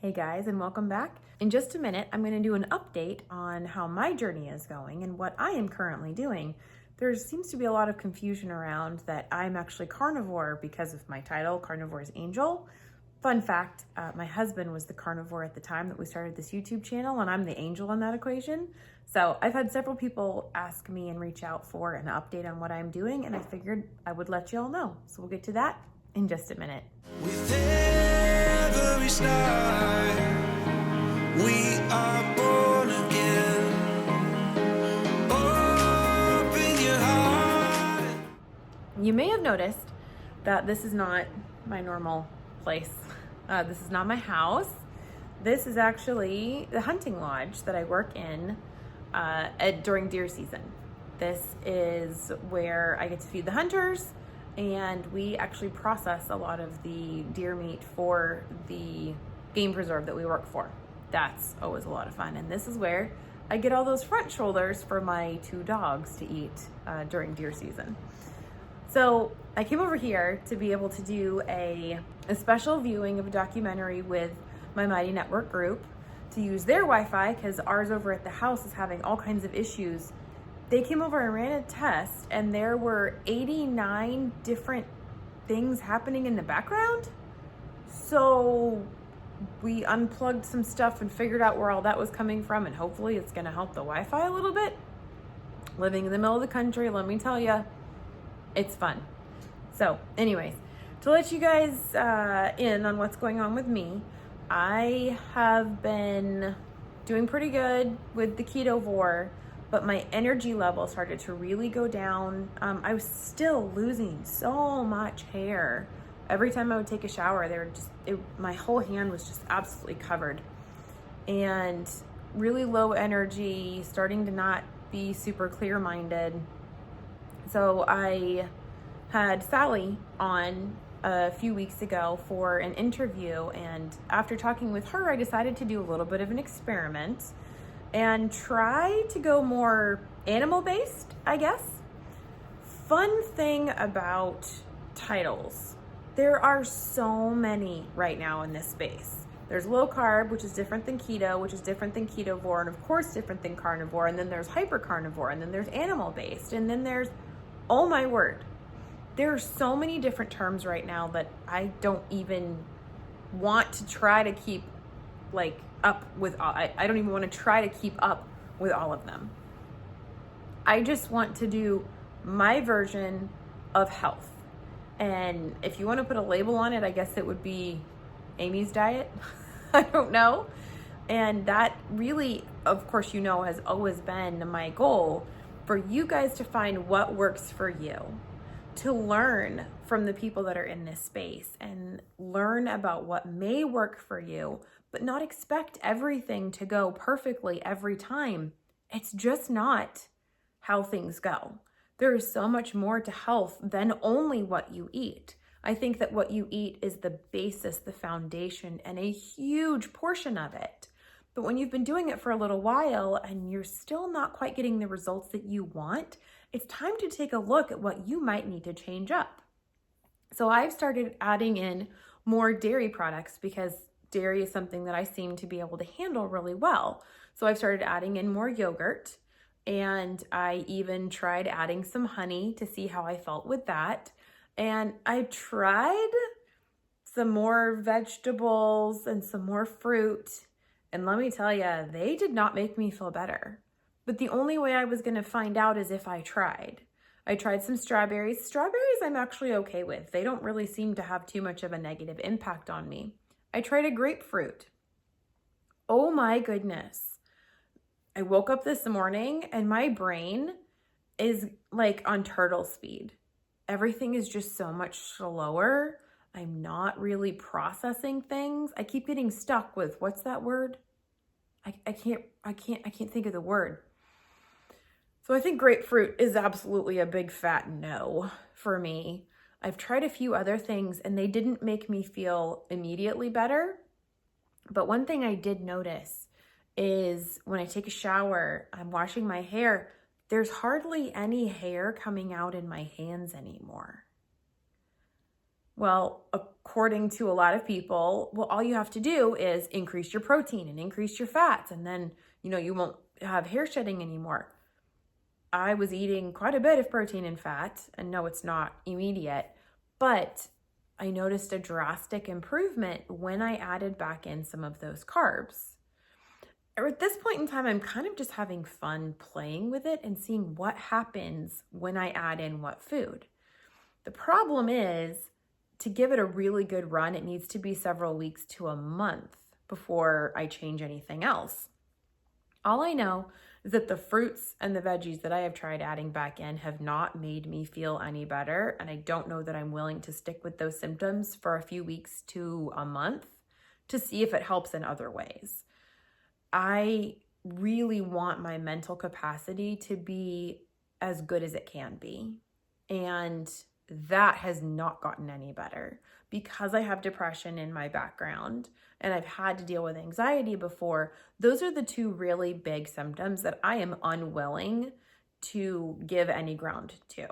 Hey guys, and welcome back. In just a minute, I'm going to do an update on how my journey is going and what I am currently doing. There seems to be a lot of confusion around that I'm actually carnivore because of my title, Carnivore's Angel. Fun fact, my husband was the carnivore at the time that we started this YouTube channel, and I'm the angel in that equation. So I've had several people ask me and reach out for an update on what I'm doing, and I figured I would let you all know. So we'll get to that in just a minute. With every start, we are born again. Open your heart. You may have noticed that this is not my normal place. This is not my house. This is actually the hunting lodge that I work in during deer season. This is where I get to feed the hunters, and we actually process a lot of the deer meat for the game preserve that we work for. That's always a lot of fun. And this is where I get all those front shoulders for my 2 dogs to eat during deer season. So I came over here to be able to do a special viewing of a documentary with my Mighty Network group to use their Wi-Fi because ours over at the house is having all kinds of issues. They came over and ran a test, and there were 89 different things happening in the background. So we unplugged some stuff and figured out where all that was coming from, and hopefully it's going to help the Wi-Fi a little bit. Living in the middle of the country, let me tell you, it's fun. So anyways, to let you guys in on what's going on with me, I have been doing pretty good with the ketovore, but my energy level started to really go down. I was still losing so much hair. Every time I would take a shower, my whole hand was just absolutely covered. And really low energy, starting to not be super clear-minded. So I had Sally on a few weeks ago for an interview, and after talking with her, I decided to do a little bit of an experiment and try to go more animal-based, I guess. Fun thing about titles, there are so many right now in this space. There's low carb, which is different than keto, which is different than ketovore, and of course different than carnivore, and then there's hypercarnivore, and then there's animal-based, and then there's, oh my word, there are so many different terms right now that I don't even want to try to keep up with all. I don't even want to try to keep up with all of them. I just want to do my version of health. And if you want to put a label on it, I guess it would be Amy's diet. I don't know. And that really, of course, has always been my goal, for you guys to find what works for you, to learn from the people that are in this space and learn about what may work for you, but not expect everything to go perfectly every time. It's just not how things go. There is so much more to health than only what you eat. I think that what you eat is the basis, the foundation, and a huge portion of it. But when you've been doing it for a little while and you're still not quite getting the results that you want, it's time to take a look at what you might need to change up. So I've started adding in more dairy products because dairy is something that I seem to be able to handle really well. So I've started adding in more yogurt, and I even tried adding some honey to see how I felt with that. And I tried some more vegetables and some more fruit, and let me tell you, they did not make me feel better. But the only way I was going to find out is if I tried. I tried some strawberries. Strawberries I'm actually okay with. They don't really seem to have too much of a negative impact on me. I tried a grapefruit. Oh my goodness. I woke up this morning and my brain is like on turtle speed. Everything is just so much slower. I'm not really processing things. I keep getting stuck with, what's that word? I can't think of the word. So I think grapefruit is absolutely a big fat no for me. I've tried a few other things and they didn't make me feel immediately better. But one thing I did notice is when I take a shower, I'm washing my hair, there's hardly any hair coming out in my hands anymore. Well, according to a lot of people, well, all you have to do is increase your protein and increase your fats, and then, you won't have hair shedding anymore. I was eating quite a bit of protein and fat, and no, it's not immediate, but I noticed a drastic improvement when I added back in some of those carbs. At this point in time, I'm kind of just having fun playing with it and seeing what happens when I add in what food. The problem is, to give it a really good run, it needs to be several weeks to a month before I change anything else. All I know is that the fruits and the veggies that I have tried adding back in have not made me feel any better, and I don't know that I'm willing to stick with those symptoms for a few weeks to a month to see if it helps in other ways. I really want my mental capacity to be as good as it can be, and that has not gotten any better because I have depression in my background and I've had to deal with anxiety before. Those are the two really big symptoms that I am unwilling to give any ground to.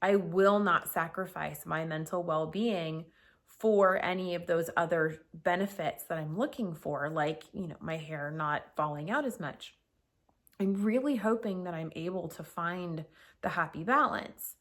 I will not sacrifice my mental well-being for any of those other benefits that I'm looking for, like, my hair not falling out as much. I'm really hoping that I'm able to find the happy balance.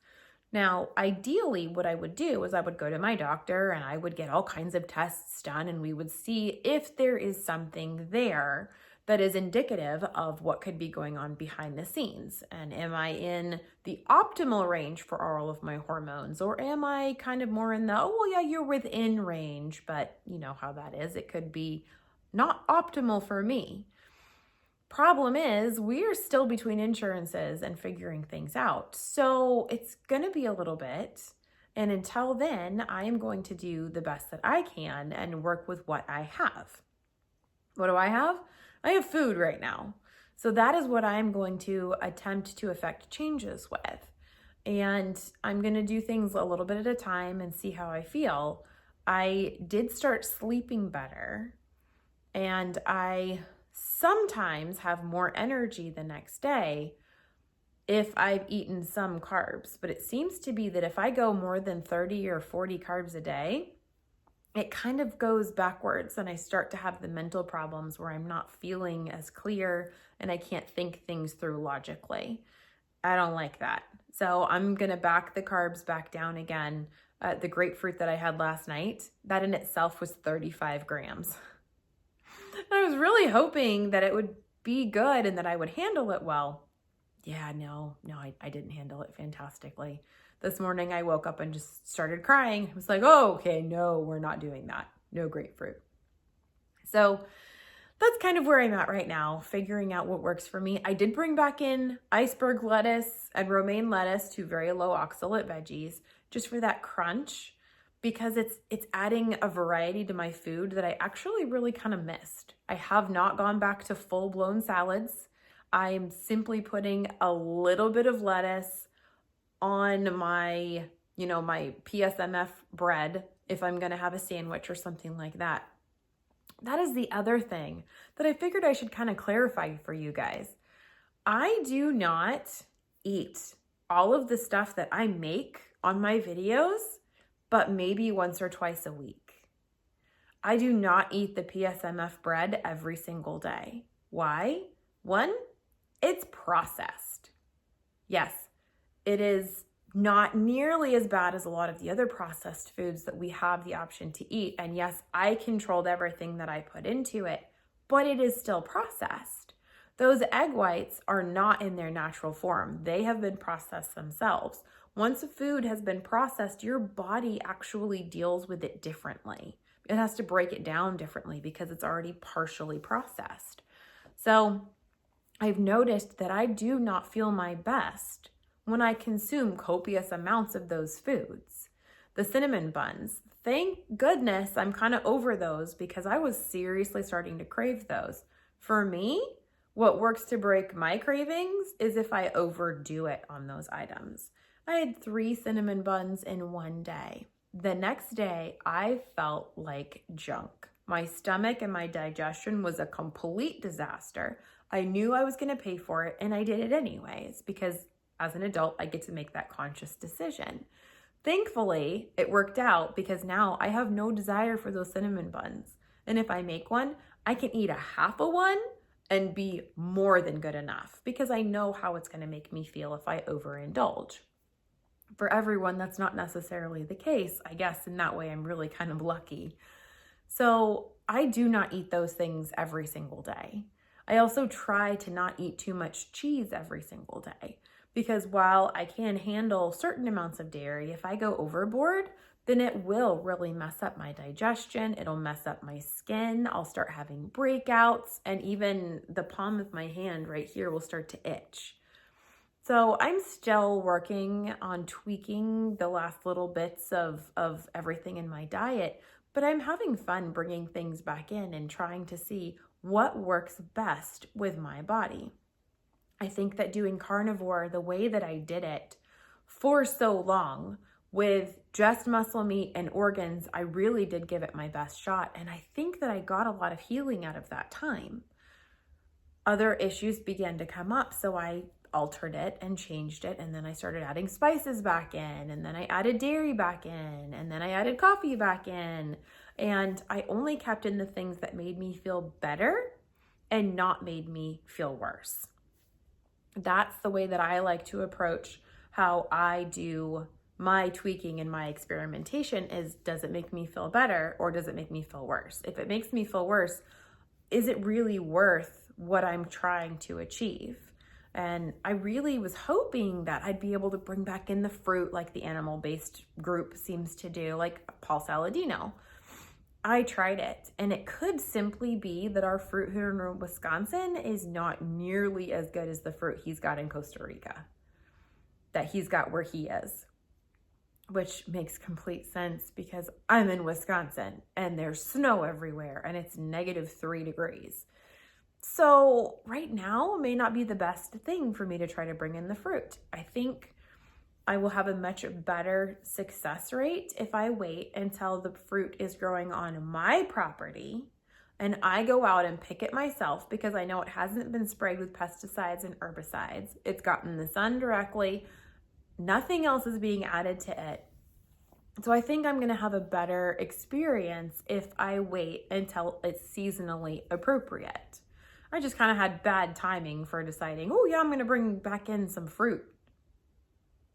Now, ideally, what I would do is I would go to my doctor and I would get all kinds of tests done, and we would see if there is something there that is indicative of what could be going on behind the scenes. And am I in the optimal range for all of my hormones, or am I kind of more in the, oh, well, yeah, you're within range, but you know how that is. It could be not optimal for me. Problem is, we are still between insurances and figuring things out. So it's going to be a little bit. And until then, I am going to do the best that I can and work with what I have. What do I have? I have food right now. So that is what I'm going to attempt to affect changes with. And I'm going to do things a little bit at a time and see how I feel. I did start sleeping better, and I sometimes have more energy the next day if I've eaten some carbs. But it seems to be that if I go more than 30 or 40 carbs a day, it kind of goes backwards, and I start to have the mental problems where I'm not feeling as clear and I can't think things through logically. I don't like that. So I'm going to back the carbs back down again. The grapefruit that I had last night, that in itself was 35 grams. I was really hoping that it would be good and that I would handle it well. Yeah, no, I didn't handle it fantastically. This morning I woke up and just started crying. I was like, oh, okay, no, we're not doing that. No grapefruit. So that's kind of where I'm at right now, figuring out what works for me. I did bring back in iceberg lettuce and romaine lettuce, two very low oxalate veggies, just for that crunch, because it's adding a variety to my food that I actually really kind of missed. I have not gone back to full-blown salads. I'm simply putting a little bit of lettuce on my, my PSMF bread if I'm going to have a sandwich or something like that. That is the other thing that I figured I should kind of clarify for you guys. I do not eat all of the stuff that I make on my videos, but maybe once or twice a week. I do not eat the PSMF bread every single day. Why? One, it's processed. Yes, it is not nearly as bad as a lot of the other processed foods that we have the option to eat. And yes, I controlled everything that I put into it, but it is still processed. Those egg whites are not in their natural form. They have been processed themselves. Once a food has been processed, your body actually deals with it differently. It has to break it down differently because it's already partially processed. So I've noticed that I do not feel my best when I consume copious amounts of those foods. The cinnamon buns, thank goodness I'm kind of over those because I was seriously starting to crave those. For me, what works to break my cravings is if I overdo it on those items. I had 3 cinnamon buns in one day. The next day, I felt like junk. My stomach and my digestion was a complete disaster. I knew I was going to pay for it, and I did it anyways because as an adult, I get to make that conscious decision. Thankfully, it worked out because now I have no desire for those cinnamon buns. And if I make one, I can eat a half of one and be more than good enough because I know how it's going to make me feel if I overindulge. For everyone, that's not necessarily the case. I guess in that way, I'm really kind of lucky. So I do not eat those things every single day. I also try to not eat too much cheese every single day because while I can handle certain amounts of dairy, if I go overboard, then it will really mess up my digestion. It'll mess up my skin. I'll start having breakouts, and even the palm of my hand right here will start to itch. So I'm still working on tweaking the last little bits of everything in my diet, but I'm having fun bringing things back in and trying to see what works best with my body. I think that doing carnivore the way that I did it for so long with just muscle meat and organs, I really did give it my best shot. And I think that I got a lot of healing out of that time. Other issues began to come up, so I altered it and changed it, and then I started adding spices back in, and then I added dairy back in, and then I added coffee back in, and I only kept in the things that made me feel better and not made me feel worse. That's the way that I like to approach how I do my tweaking and my experimentation is, does it make me feel better or does it make me feel worse? If it makes me feel worse, is it really worth what I'm trying to achieve? And I really was hoping that I'd be able to bring back in the fruit like the animal-based group seems to do, like Paul Saladino. I tried it, and it could simply be that our fruit here in Wisconsin is not nearly as good as the fruit he's got in Costa Rica, that he's got where he is, which makes complete sense because I'm in Wisconsin and there's snow everywhere and it's -3 degrees. So right now may not be the best thing for me to try to bring in the fruit. I think I will have a much better success rate if I wait until the fruit is growing on my property and I go out and pick it myself because I know it hasn't been sprayed with pesticides and herbicides. It's gotten the sun directly. Nothing else is being added to it. So I think I'm going to have a better experience if I wait until it's seasonally appropriate. I just kind of had bad timing for deciding, oh yeah, I'm going to bring back in some fruit.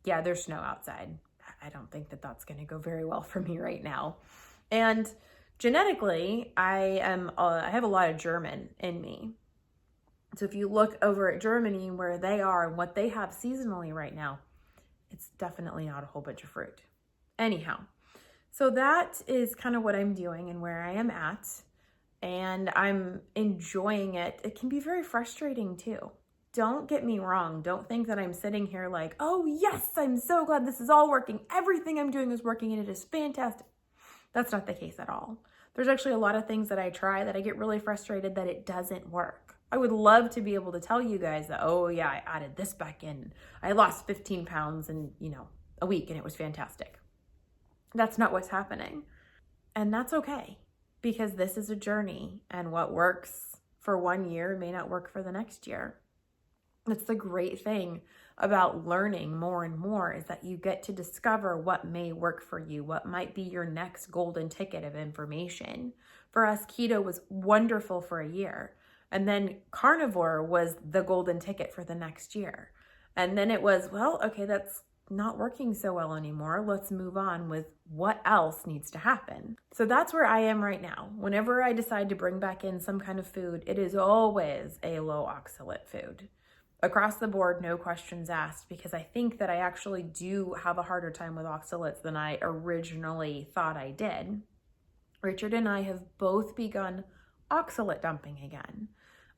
Yeah, there's snow outside. I don't think that that's going to go very well for me right now. And genetically, I have a lot of German in me. So if you look over at Germany where they are and what they have seasonally right now, it's definitely not a whole bunch of fruit. Anyhow, so that is kind of what I'm doing and where I am at. And I'm enjoying it. It can be very frustrating too. Don't get me wrong. Don't think that I'm sitting here like, oh yes, I'm so glad this is all working. Everything I'm doing is working and it is fantastic. That's not the case at all. There's actually a lot of things that I try that I get really frustrated that it doesn't work. I would love to be able to tell you guys that, oh yeah, I added this back in. I lost 15 pounds in, a week and it was fantastic. That's not what's happening. And that's okay. Because this is a journey and what works for 1 year may not work for the next year. That's the great thing about learning more and more is that you get to discover what may work for you, what might be your next golden ticket of information. For us, keto was wonderful for a year. And then carnivore was the golden ticket for the next year. And then it was, well, okay, that's not working so well anymore. Let's move on with what else needs to happen. So that's where I am right now. Whenever I decide to bring back in some kind of food, it is always a low oxalate food. Across the board, no questions asked, because I think that I actually do have a harder time with oxalates than I originally thought I did. Richard and I have both begun oxalate dumping again.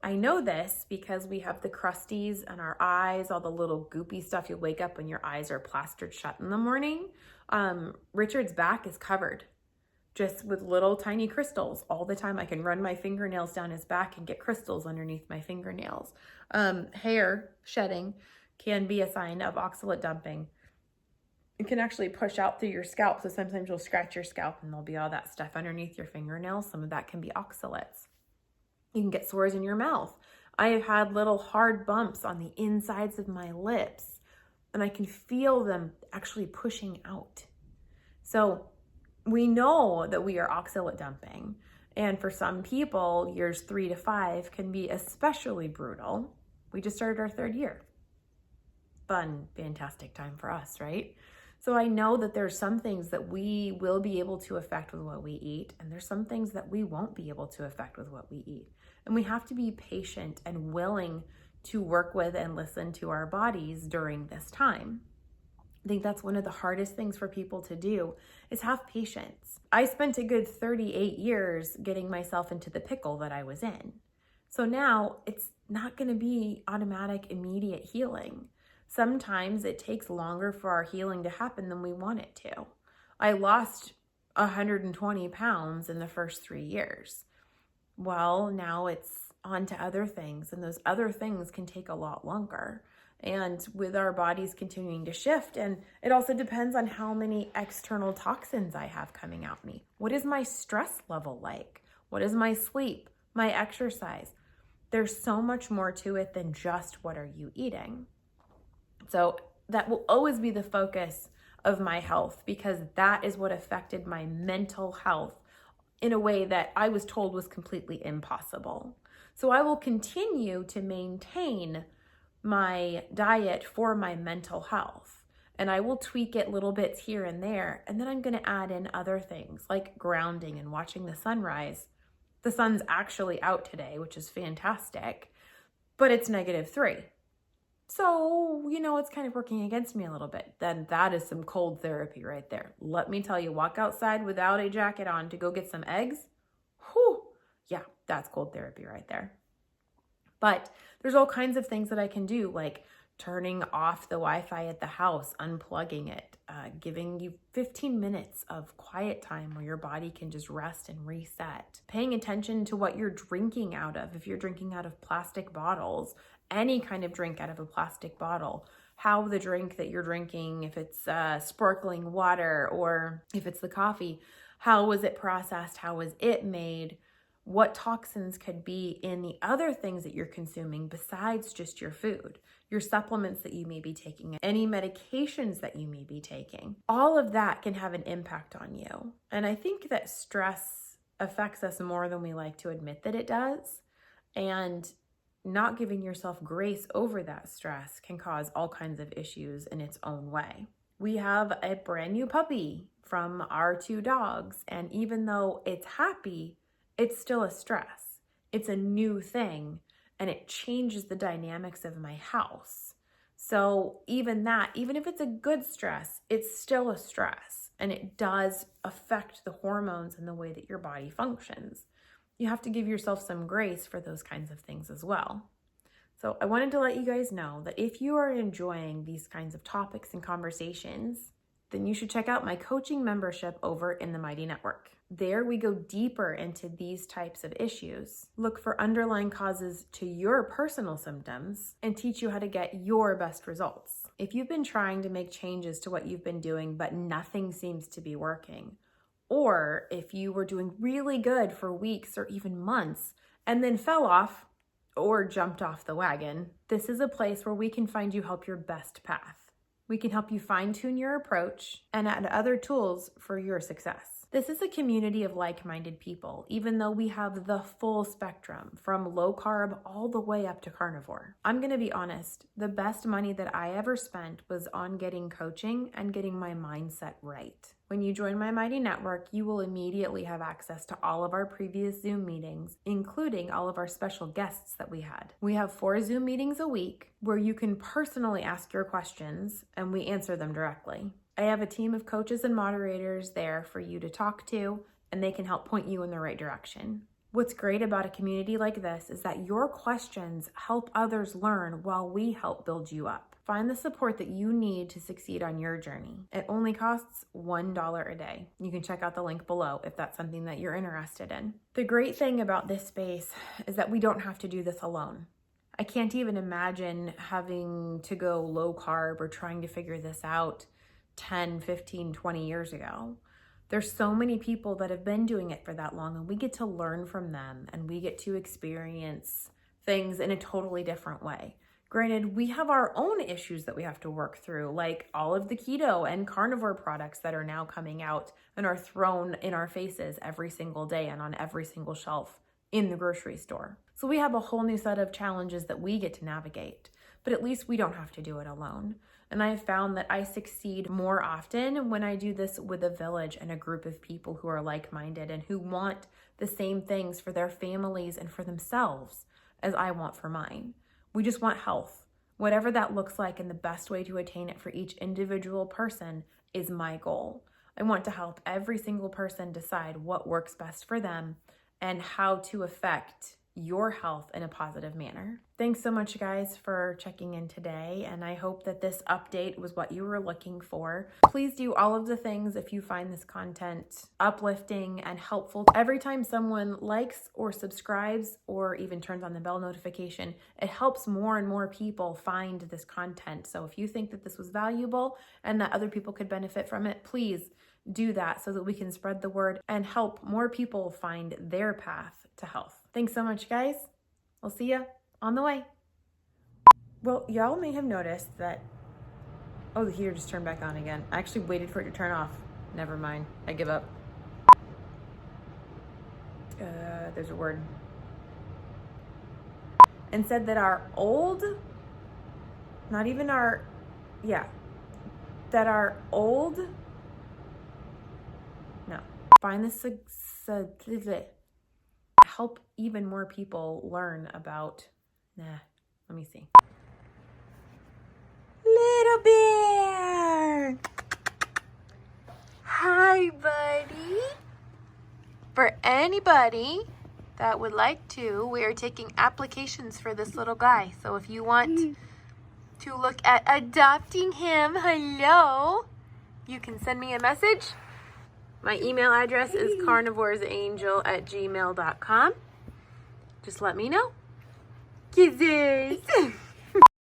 I know this because we have the crusties on our eyes, all the little goopy stuff. You wake up when your eyes are plastered shut in the morning. Richard's back is covered just with little tiny crystals all the time. I can run my fingernails down his back and get crystals underneath my fingernails. Hair shedding can be a sign of oxalate dumping. It can actually push out through your scalp. So sometimes you'll scratch your scalp and there'll be all that stuff underneath your fingernails. Some of that can be oxalates. You can get sores in your mouth. I have had little hard bumps on the insides of my lips and I can feel them actually pushing out. So we know that we are oxalate dumping. And for some people, years 3 to 5 can be especially brutal. We just started our 3rd year. Fun, fantastic time for us, right? So I know that there's some things that we will be able to affect with what we eat, and there's some things that we won't be able to affect with what we eat. And we have to be patient and willing to work with and listen to our bodies during this time. I think that's one of the hardest things for people to do is have patience. I spent a good 38 years getting myself into the pickle that I was in. So now it's not going to be automatic, immediate healing. Sometimes it takes longer for our healing to happen than we want it to. I lost 120 pounds in the first 3 years. Well, now it's on to other things, and those other things can take a lot longer. And with our bodies continuing to shift, and it also depends on how many external toxins I have coming at me. What is my stress level like? What is my sleep, my exercise? There's so much more to it than just what are you eating. So that will always be the focus of my health, because that is what affected my mental health in a way that I was told was completely impossible. So I will continue to maintain my diet for my mental health, and I will tweak it little bits here and there, and then I'm going to add in other things like grounding and watching the sunrise. The sun's actually out today, which is fantastic, but it's -3. So, it's kind of working against me a little bit. Then that is some cold therapy right there. Let me tell you, walk outside without a jacket on to go get some eggs. Whew, yeah, that's cold therapy right there. But there's all kinds of things that I can do, like turning off the Wi-Fi at the house, unplugging it, giving you 15 minutes of quiet time where your body can just rest and reset. Paying attention to what you're drinking out of. If you're drinking out of plastic bottles, any kind of drink out of a plastic bottle, how the drink that you're drinking, if it's sparkling water or if it's the coffee, how was it processed? How was it made? What toxins could be in the other things that you're consuming besides just your food, your supplements that you may be taking, any medications that you may be taking. All of that can have an impact on you. And I think that stress affects us more than we like to admit that it does. And not giving yourself grace over that stress can cause all kinds of issues in its own way. We have a brand new puppy from our 2 dogs, and even though it's happy, it's still a stress. It's a new thing, and it changes the dynamics of my house. So even if it's a good stress, it's still a stress, and it does affect the hormones and the way that your body functions. You have to give yourself some grace for those kinds of things as well. So I wanted to let you guys know that if you are enjoying these kinds of topics and conversations, then you should check out my coaching membership over in the Mighty Network. There we go deeper into these types of issues, look for underlying causes to your personal symptoms, and teach you how to get your best results. If you've been trying to make changes to what you've been doing, but nothing seems to be working, or if you were doing really good for weeks or even months and then fell off or jumped off the wagon, this is a place where we can find you help your best path. We can help you fine-tune your approach and add other tools for your success. This is a community of like-minded people, even though we have the full spectrum from low carb all the way up to carnivore. I'm going to be honest, the best money that I ever spent was on getting coaching and getting my mindset right. When you join my Mighty Network, you will immediately have access to all of our previous Zoom meetings, including all of our special guests that we had. We have 4 Zoom meetings a week where you can personally ask your questions and we answer them directly. I have a team of coaches and moderators there for you to talk to, and they can help point you in the right direction. What's great about a community like this is that your questions help others learn while we help build you up. Find the support that you need to succeed on your journey. It only costs $1 a day. You can check out the link below if that's something that you're interested in. The great thing about this space is that we don't have to do this alone. I can't even imagine having to go low carb or trying to figure this out 10, 15, 20 years ago. There's so many people that have been doing it for that long, and we get to learn from them and we get to experience things in a totally different way. Granted, we have our own issues that we have to work through, like all of the keto and carnivore products that are now coming out and are thrown in our faces every single day and on every single shelf in the grocery store. So we have a whole new set of challenges that we get to navigate, but at least we don't have to do it alone. And I have found that I succeed more often when I do this with a village and a group of people who are like-minded and who want the same things for their families and for themselves as I want for mine. We just want health. Whatever that looks like, and the best way to attain it for each individual person is my goal. I want to help every single person decide what works best for them and how to affect your health in a positive manner. Thanks so much, guys, for checking in today, and I hope that this update was what you were looking for. Please do all of the things if you find this content uplifting and helpful. Every time someone likes or subscribes or even turns on the bell notification, it helps more and more people find this content. So if you think that this was valuable and that other people could benefit from it, please do that so that we can spread the word and help more people find their path to health. Thanks so much, guys. We'll see you on the way. Well, y'all may have noticed that, oh, the heater just turned back on again. I actually waited for it to turn off. Never mind. I give up. There's a word. And said that our old, not even our, yeah, that our old, no, find this, help even more people learn about, let me see. Little bear! Hi, buddy. For anybody that would like to, we are taking applications for this little guy. So if you want to look at adopting him, hello, you can send me a message. My email address is carnivoresangel@gmail.com. Just let me know. Kisses.